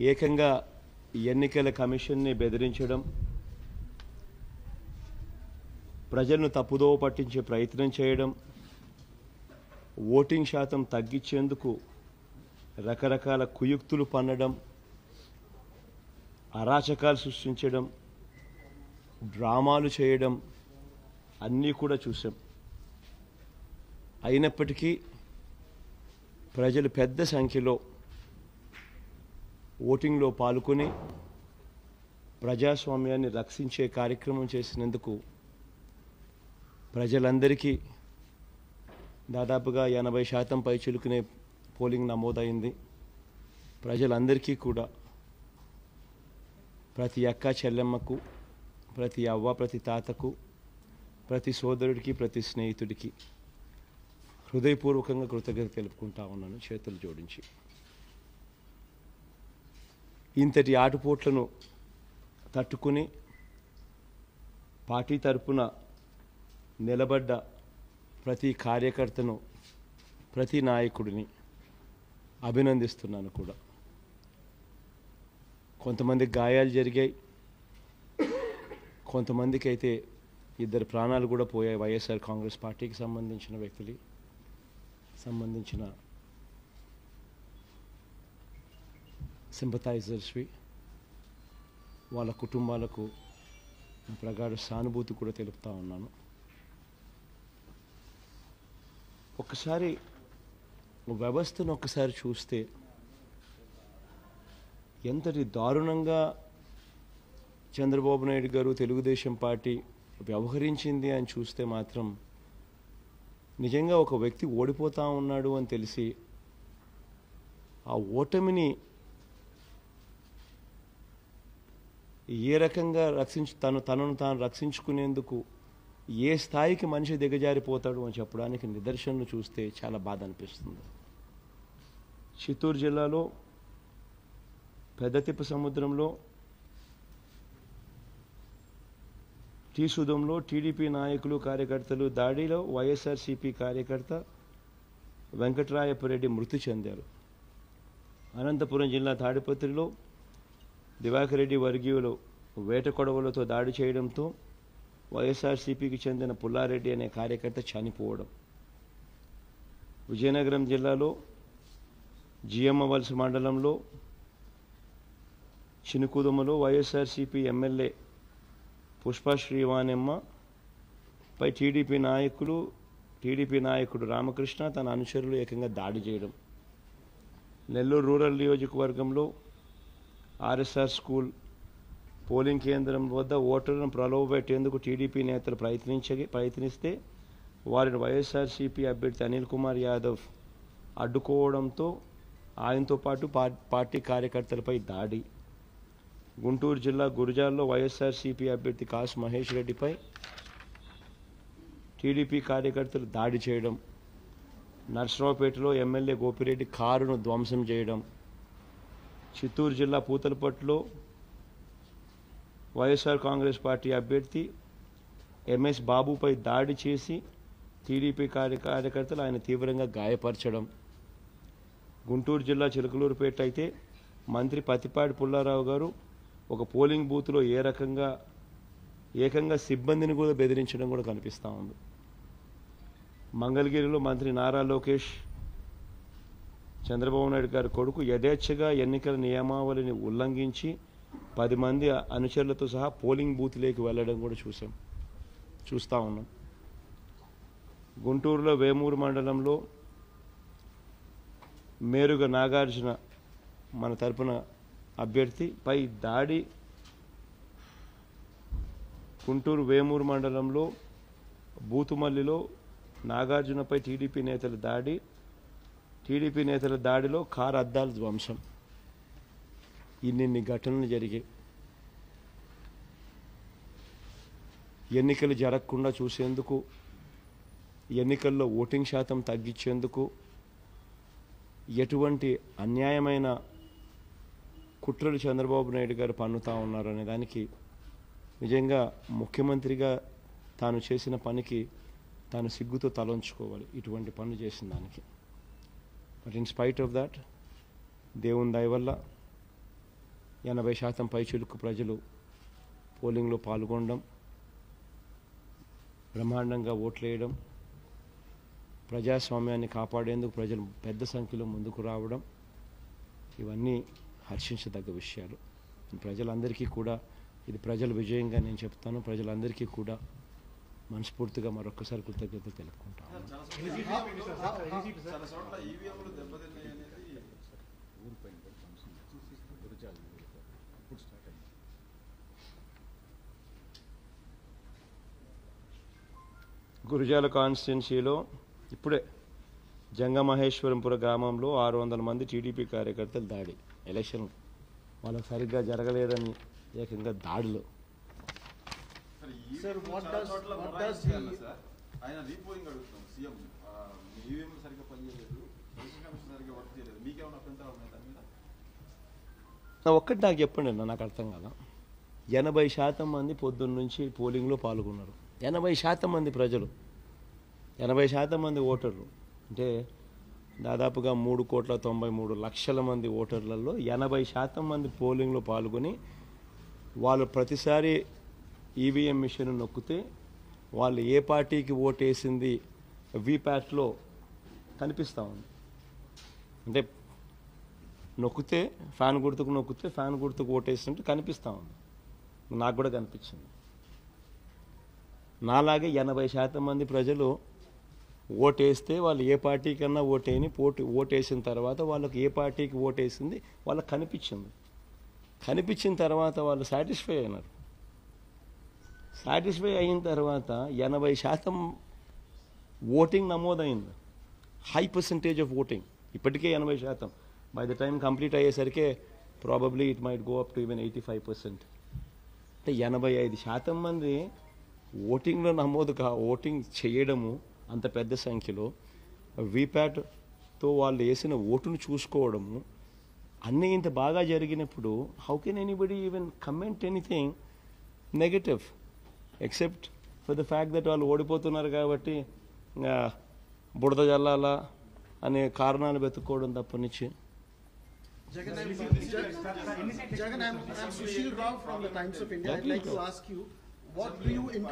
ఏకంగా ఎన్నికల కమిషన్ని బెదిరించడం, ప్రజలను తప్పుదోవ పట్టించే ప్రయత్నం చేయడం, ఓటింగ్ శాతం తగ్గించేందుకు రకరకాల కుయుక్తులు పన్నడం, అరాచకాలు సృష్టించడం, డ్రామాలు చేయడం అన్నీ కూడా చూసాం. అయినప్పటికీ ప్రజలు పెద్ద సంఖ్యలో ఓటింగ్లో పాల్గొని ప్రజాస్వామ్యాన్ని రక్షించే కార్యక్రమం చేసినందుకు ప్రజలందరికీ దాదాపుగా 80% పైచిలుకునే పోలింగ్ నమోదైంది. ప్రజలందరికీ కూడా ప్రతి అక్క చెల్లెమ్మకు, ప్రతి అవ్వ ప్రతి తాతకు, ప్రతి సోదరుడికి, ప్రతి స్నేహితుడికి హృదయపూర్వకంగా కృతజ్ఞత తెలుపుకుంటా ఉన్నాను చేతులు జోడించి. ఇంతటి ఆటుపోట్లను తట్టుకుని పార్టీ తరపున నిలబడ్డ ప్రతి కార్యకర్తను, ప్రతి నాయకుడిని అభినందిస్తున్నాను కూడా. కొంతమంది గాయాలు జరిగాయి, కొంతమందికి అయితే 2 ప్రాణాలు కూడా పోయాయి. వైఎస్ఆర్ కాంగ్రెస్ పార్టీకి సంబంధించిన వ్యక్తులు, సంబంధించిన సింపథైజర్స్వి, వాళ్ళ కుటుంబాలకు ప్రగాఢ సానుభూతి కూడా తెలుపుతా ఉన్నాను. ఒకసారి వ్యవస్థను ఒక్కసారి చూస్తే ఎంతటి దారుణంగా చంద్రబాబు నాయుడు గారు, తెలుగుదేశం పార్టీ వ్యవహరించింది అని చూస్తే మాత్రం నిజంగా ఒక వ్యక్తి ఓడిపోతా ఉన్నాడు అని తెలిసి ఆ ఓటమిని ఏ రకంగా తనను తాను రక్షించుకునేందుకు ఏ స్థాయికి మనిషి దిగజారిపోతాడు అని చెప్పడానికి నిదర్శనలు చూస్తే చాలా బాధ అనిపిస్తుంది. చిత్తూరు జిల్లాలో పెద్దతిప్ప సముద్రంలో టీసుదంలో టీడీపీ నాయకులు, కార్యకర్తలు దాడిలో వైఎస్ఆర్సీపీ కార్యకర్త వెంకట్రాయపురెడ్డి మృతి చెందారు. అనంతపురం జిల్లా తాడిపత్రిలో దివాకర్ రెడ్డి వర్గీయులు వేట కొడవలతో దాడి చేయడంతో వైఎస్ఆర్సీపీకి చెందిన పుల్లారెడ్డి అనే కార్యకర్త చనిపోవడం. విజయనగరం జిల్లాలో జియమ్మవలస మండలంలో చినుకుదుమలో వైఎస్ఆర్సీపీ ఎమ్మెల్యే పుష్ప శ్రీవాణెమ్మ పై టీడీపీ నాయకుడు రామకృష్ణ తన అనుచరులు ఏకంగా దాడి చేయడం. నెల్లూరు రూరల్ నియోజకవర్గంలో ఆర్ఎస్ఆర్ స్కూల్ పోలింగ్ కేంద్రం వద్ద ఓటర్లను ప్రలోభపెట్టేందుకు టీడీపీ నేతలు ప్రయత్నిస్తే వారిని వైఎస్ఆర్సీపీ అభ్యర్థి అనిల్ కుమార్ యాదవ్ అడ్డుకోవడంతో ఆయనతో పాటు పార్టీ కార్యకర్తలపై దాడి. గుంటూరు జిల్లా గురజాల్లో వైఎస్ఆర్సీపీ అభ్యర్థి కాసు మహేష్ రెడ్డిపై టీడీపీ కార్యకర్తలు దాడి చేయడం. నర్సరావుపేటలో ఎమ్మెల్యే గోపిరెడ్డి కారును ధ్వంసం చేయడం. చిత్తూరు జిల్లా పూతలపట్టులో వైఎస్ఆర్ కాంగ్రెస్ పార్టీ అభ్యర్థి ఎంఎస్ బాబుపై దాడి చేసి టీడీపీ కార్యకర్తలు ఆయన తీవ్రంగా గాయపరచడం. గుంటూరు జిల్లా చిలకలూరుపేట అయితే మంత్రి పత్తిపాటి పుల్లారావు గారు ఒక పోలింగ్ బూత్లో ఏకంగా సిబ్బందిని కూడా బెదిరించడం కూడా కనిపిస్తూ ఉంది. మంగళగిరిలో మంత్రి నారా లోకేష్ చంద్రబాబు నాయుడు గారి కొడుకు యథేచ్ఛగా ఎన్నికల నియమావళిని ఉల్లంఘించి 10 మంది అనుచరులతో సహా పోలింగ్ బూత్లోకి వెళ్లడం కూడా చూస్తూ ఉన్నాం. గుంటూరులో వేమూరు మండలంలో మేరుగ నాగార్జున మన తరపున అభ్యర్థిపై దాడి. గుంటూరు వేమూరు మండలంలో బూతుమల్లిలో నాగార్జునపై టీడీపీ నేతల దాడిలో కారు అద్దాల ధ్వంసం. ఇన్ని ఘటనలు జరిగాయి. ఎన్నికలు జరగకుండా చూసేందుకు, ఎన్నికల్లో ఓటింగ్ శాతం తగ్గించేందుకు ఎటువంటి అన్యాయమైన కుట్రలు చంద్రబాబు నాయుడు గారు పన్నుతా ఉన్నారు అనే దానికి నిజంగా ముఖ్యమంత్రిగా తాను చేసిన పనికి తాను సిగ్గుతో తలంచుకోవాలి, ఇటువంటి పనులు చేసిన దానికి. But in spite of that, దేవుని దయ వల్ల 80% పైచిలుకు ప్రజలు పోలింగ్లో పాల్గొనడం, బ్రహ్మాండంగా ఓట్లేయడం, ప్రజాస్వామ్యాన్ని కాపాడేందుకు ప్రజలు పెద్ద సంఖ్యలో ముందుకు రావడం, ఇవన్నీ హర్షించదగ్గ విషయాలు. ప్రజలందరికీ కూడా ఇది ప్రజల విజయంగా నేను చెప్తాను. ప్రజలందరికీ కూడా మనస్ఫూర్తిగా మరొకసారి కృతజ్ఞతలు తెలుపుకుంటాను. గురజాల కాన్స్టిట్యున్సీలో ఇప్పుడే జంగమహేశ్వరంపుర గ్రామంలో 600 మంది టీడీపీ కార్యకర్తలు దాడి. ఎలక్షన్ వాళ్ళకి సరిగ్గా జరగలేదని ఏకంగా దాడులు. ఒక్కటి నాకు చెప్పండి అన్న, నాకు అర్థం కాదా. 80% మంది పొద్దున్న నుంచి పోలింగ్లో పాల్గొన్నారు. 80% మంది ప్రజలు, 80% మంది ఓటర్లు అంటే దాదాపుగా 3,93,00,000 మంది ఓటర్లలో 80% మంది పోలింగ్లో పాల్గొని వాళ్ళు ప్రతిసారి ఈవీఎం మిషన్ నొక్కితే వాళ్ళు ఏ పార్టీకి ఓటేసింది వీప్యాట్లో కనిపిస్తూ ఉంది. అంటే నొక్కితే ఫ్యాన్ గుర్తుకు నొక్కితే ఫ్యాన్ గుర్తుకు ఓటేసినట్టు కనిపిస్తూ ఉంది. నాకు కూడా కనిపించింది. నాలాగే 80% మంది ప్రజలు ఓటేస్తే వాళ్ళు ఏ పార్టీకన్నా ఓటేసిన తర్వాత వాళ్ళకి ఏ పార్టీకి ఓటేసింది వాళ్ళకి కనిపించింది. కనిపించిన తర్వాత వాళ్ళు సాటిస్ఫై అయినారు. సాటిస్ఫై అయిన తర్వాత 80% ఓటింగ్ నమోదైంది. High percentage of voting. ఇప్పటికే 80%. బై ద టైం కంప్లీట్ అయ్యేసరికి probably it might go up to even 85%. అంటే 85% మంది ఓటింగ్లో ఓటింగ్ చేయడము, అంత పెద్ద సంఖ్యలో వీప్యాట్తో వాళ్ళు వేసిన ఓటును చూసుకోవడము, అన్నీ ఇంత బాగా జరిగినప్పుడు how can anybody even comment anything negative except for the fact that వాళ్ళు ఓడిపోతున్నారు కాబట్టి బుడద జల్లాలా అనే కారణాలు వెతుక్కోవడం తప్పనిచ్చి. Jagan, I'm Sushil Rao from the Times of India. I'd like to ask you,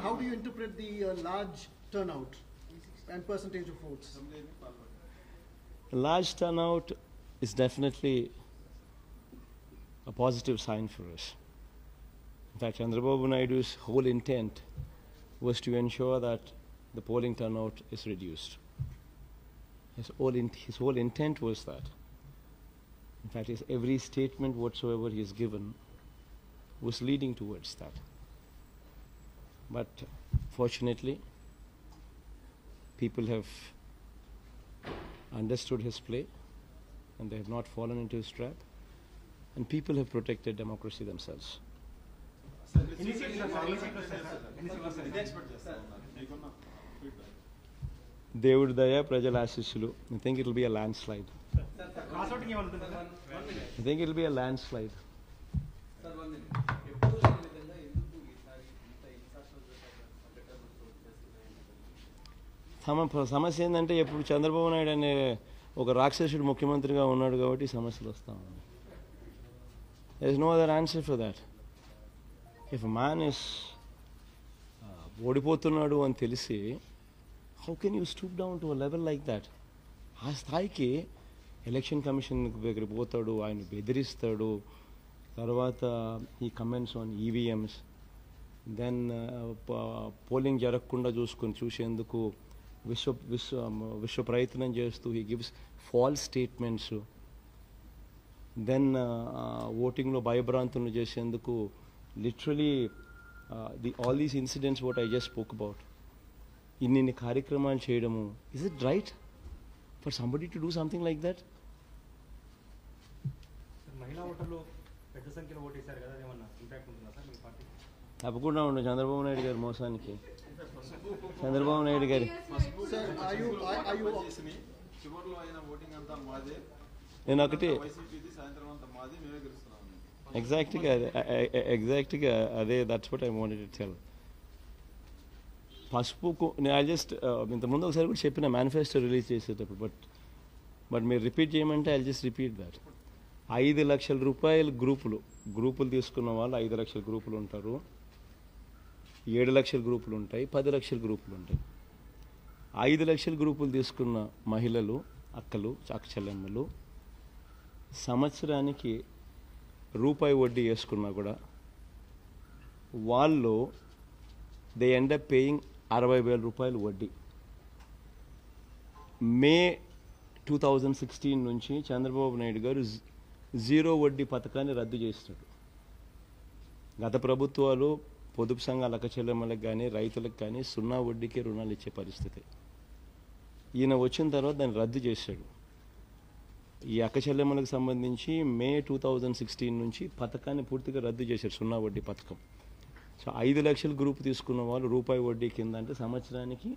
how do you interpret the large turnout and percentage of votes? Large turnout is definitely a positive sign for us. In fact, Chandrababu Naidu's whole intent was to ensure that the polling turnout is reduced. His whole intent was that. In fact, every statement whatsoever he has given was leading towards that. But fortunately, people have understood his play and they have not fallen into his trap, and people have protected democracy themselves. దేవుడి దయ, ప్రజల ఆశీస్సులు. I think it will be a landslide. I think it will be a landslide. సమస్య ఏంటంటే ఎప్పుడు చంద్రబాబు నాయుడు అనే ఒక రాక్షసుడు ముఖ్యమంత్రిగా ఉన్నాడు కాబట్టి సమస్యలు వస్తూ ఉన్నాయి. There is no other answer for that. If a man is ఓడిపోతున్నాడు అని తెలిసి how can you stoop down to a level like that? ఆ స్థాయికి ఎలక్షన్ కమిషన్ దగ్గరికి పోతాడు, ఆయన బెదిరిస్తాడు. తర్వాత ఈ comments on EVMs, then polling జరగకుండా చూసేందుకు విశ్వ ప్రయత్నం చేస్తూ he gives false statements. Then ఓటింగ్లో భయభ్రాంతులను చేసేందుకు literally all these incidents what I just spoke about, ఇన్ని కార్యక్రమాలు చేయడము. Is it right for somebody to do something like that? మహిళా ఓటర్లు పెద్ద సంఖ్యలో ఓటేశారు కదా, ఏమన్నా ఇంపాక్ట్ ఉంటుందా సార్ మీ పార్టీ? తప్పకుండా ఉండదు. చంద్రబాబు నాయుడు గారి మోసానికి, చంద్రబాబు నాయుడు గారి నేను ఒకటి ఎగ్జాక్ట్గా అదే, that's what I wanted to tell. పసుపుకు నేను జస్ట్ ఇంతకుముందు ఒకసారి కూడా చెప్పిన మేనిఫెస్టో రిలీజ్ చేసేటప్పుడు, బట్ మీరు రిపీట్ చేయమంటే ఐ జస్ట్ రిపీట్ దట్. 5 లక్షల రూపాయల గ్రూపులు గ్రూపులు తీసుకున్న వాళ్ళు 5 లక్షల గ్రూపులు ఉంటారు, 7 లక్షల గ్రూపులు ఉంటాయి, 10 లక్షల గ్రూపులు ఉంటాయి. 5 లక్షల గ్రూపులు తీసుకున్న మహిళలు, అక్కలు, చెల్లెమ్మలు సంవత్సరానికి రూపాయి వడ్డీ వేసుకున్నా కూడా వాళ్ళు దే ఎండ్ అప్ పేయింగ్ 60,000 రూపాయలు వడ్డీ. మే 2016 నుంచి చంద్రబాబు నాయుడు గారు జీరో వడ్డీ పథకాన్ని రద్దు చేసినాడు. గత ప్రభుత్వాలు పొదుపు సంఘాల అక్క చెల్లెమ్మలకు కానీ రైతులకు కానీ 0 వడ్డీకే రుణాలు ఇచ్చే పరిస్థితి. ఈయన వచ్చిన తర్వాత దాన్ని రద్దు చేశాడు. ఈ అక్క చెల్లెమ్మలకు సంబంధించి మే 2016 నుంచి పథకాన్ని పూర్తిగా రద్దు చేశారు, 0 వడ్డీ పథకం. సో 5 లక్షల గ్రూప్ తీసుకున్న వాళ్ళు రూపాయి వడ్డీ కింద అంటే సంవత్సరానికి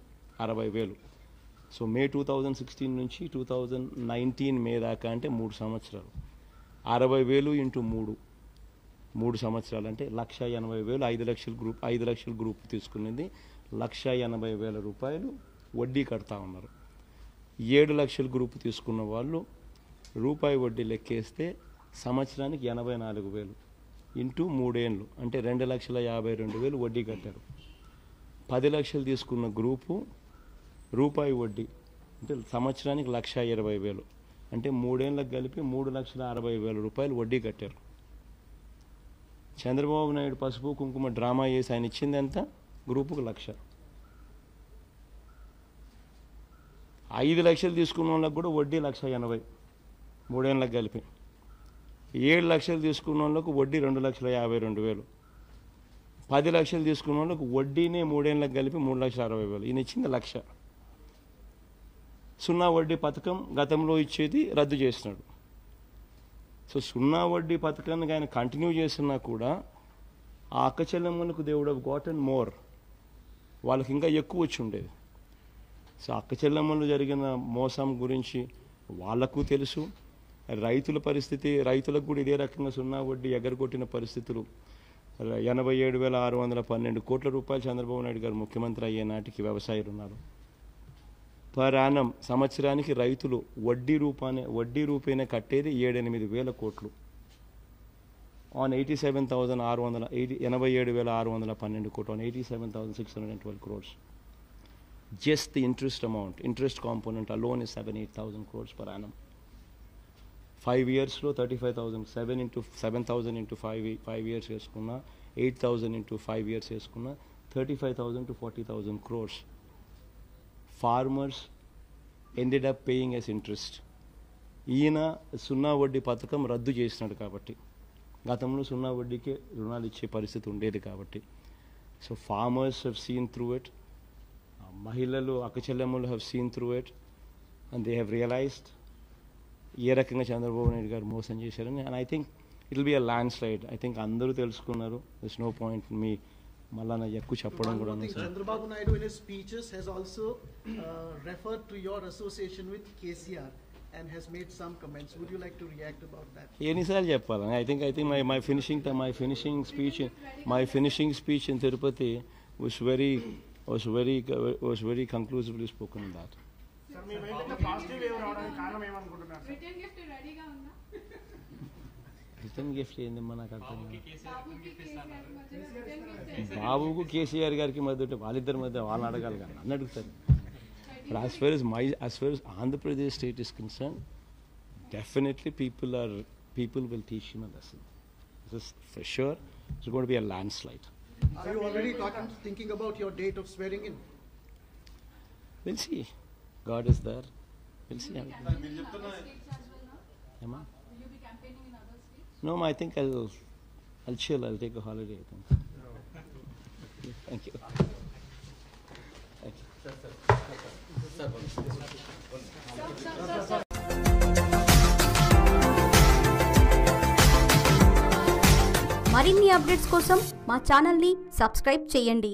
60,000. సో మే 2016 నుంచి 2019 మే దాకా అంటే 3 సంవత్సరాలు, 60,000 ఇంటూ 3 సంవత్సరాలు అంటే 1,80,000. 5 లక్షల గ్రూప్ తీసుకునేది 1,80,000 రూపాయలు వడ్డీ కడతా ఉన్నారు. 7 లక్షల గ్రూప్ తీసుకున్న వాళ్ళు రూపాయి వడ్డీ లెక్కేస్తే సంవత్సరానికి 84,000 ఇంటూ 3 ఏళ్ళు అంటే 2,52,000 వడ్డీ కట్టారు. 10 లక్షలు తీసుకున్న గ్రూపు రూపాయి వడ్డీ అంటే సంవత్సరానికి 1,20,000 అంటే 3 ఏళ్ళకి కలిపి 3,60,000 రూపాయలు వడ్డీ కట్టారు. చంద్రబాబు నాయుడు పసుపు కుంకుమ డ్రామా చేసి ఆయన ఇచ్చింది ఎంత? గ్రూపుకు 1,00,000. 5 లక్షలు తీసుకున్న వాళ్ళకి కూడా వడ్డీ 1,80,000 3 ఏళ్ళకి కలిపి. 7 లక్షలు తీసుకున్న వాళ్ళకు వడ్డీ 2,52,000. 10 లక్షలు తీసుకున్న వాళ్ళకు వడ్డీనే 3 ఏళ్ళకి కలిపి 3,60,000. ఈయన ఇచ్చింది 1,00,000. 0 వడ్డీ పథకం గతంలో ఇచ్చేది రద్దు చేసినాడు. సో 0 వడ్డీ పథకాన్ని ఆయన కంటిన్యూ చేస్తున్నా కూడా ఆ అక్క చెల్లెమ్మలకు they would have gotten more, వాళ్ళకి ఇంకా ఎక్కువ వచ్చి ఉండేది. సో అక్క చెల్లెమ్మలు జరిగిన మోసం గురించి వాళ్లకు తెలుసు. రైతుల పరిస్థితి, రైతులకు కూడా ఇదే రకంగా 0 వడ్డీ ఎగరగొట్టిన పరిస్థితులు. 87,612 కోట్ల రూపాయలు చంద్రబాబు నాయుడు గారు ముఖ్యమంత్రి అయ్యే నాటికి వ్యవసాయ రుణాలు పర్ యానం సంవత్సరానికి రైతులు వడ్డీ రూపేనే కట్టేది 7-8 కోట్లు ఆన్ 87,612 కోట్లు on 87,612 crores. Just the interest component alone is 7,000-8,000 crores per annum. 5 years లో 35,000, 7,000 into 5 years వేసుకున్నా, 8,000 into 5 years వేసుకున్నా 35,000 to 40,000 crores. Farmers ended up paying as interest. ఈయన 0 వడ్డీ పథకం రద్దు చేసినాడు కాబట్టి, గతంలో 0 వడ్డీకే రుణాలు ఇచ్చే పరిస్థితి ఉండేది కాబట్టి. So farmers have seen through it, మహిళలు అక్క చెల్లెమ్మలు have seen through it and they have realised ఏ రకంగా చంద్రబాబు నాయుడు గారు మోసం చేశారని. And I think it will be a landslide. I think అందరూ తెలుసుకున్నారు. దిస్ నో పాయింట్ మీ మళ్ళా ఎక్కువ చెప్పడం కూడా. Chandrababu Naidu in his speeches has also referred to your association with KCR and has made some comments. Would you like to react about that? ఎన్నిసార్లు చెప్పాలని? I think my finishing speech in Tirupati was very conclusively spoken on that. Sir, మీ మైండ్లో positive wave రావడానికి కారణం ఏమనుకుంటున్నారు? Return gift రెడీగా ఉందా? Return gift ఏందమ్మా నాకు అర్థం కాదు. బాబుకి బాబుకు కేసీఆర్ గారికి మధ్య వాళ్ళిద్దరి మధ్య వాళ్ళని అడగాలి కానీ నన్ను అడుగుతారు. But as far as Andhra Pradesh state is concerned, definitely people will teach him a lesson. This is for sure. It's going to be a landslide. Are you already thinking about your date of swearing in? We'll see. God is there. We'll see. Emma? Emma? Will you be campaigning in other states? No, I think I'll chill. I'll take a holiday, I think. Thank you. Thank you. మరిన్ని updates కోసం మా ఛానల్ని subscribe చేయండి.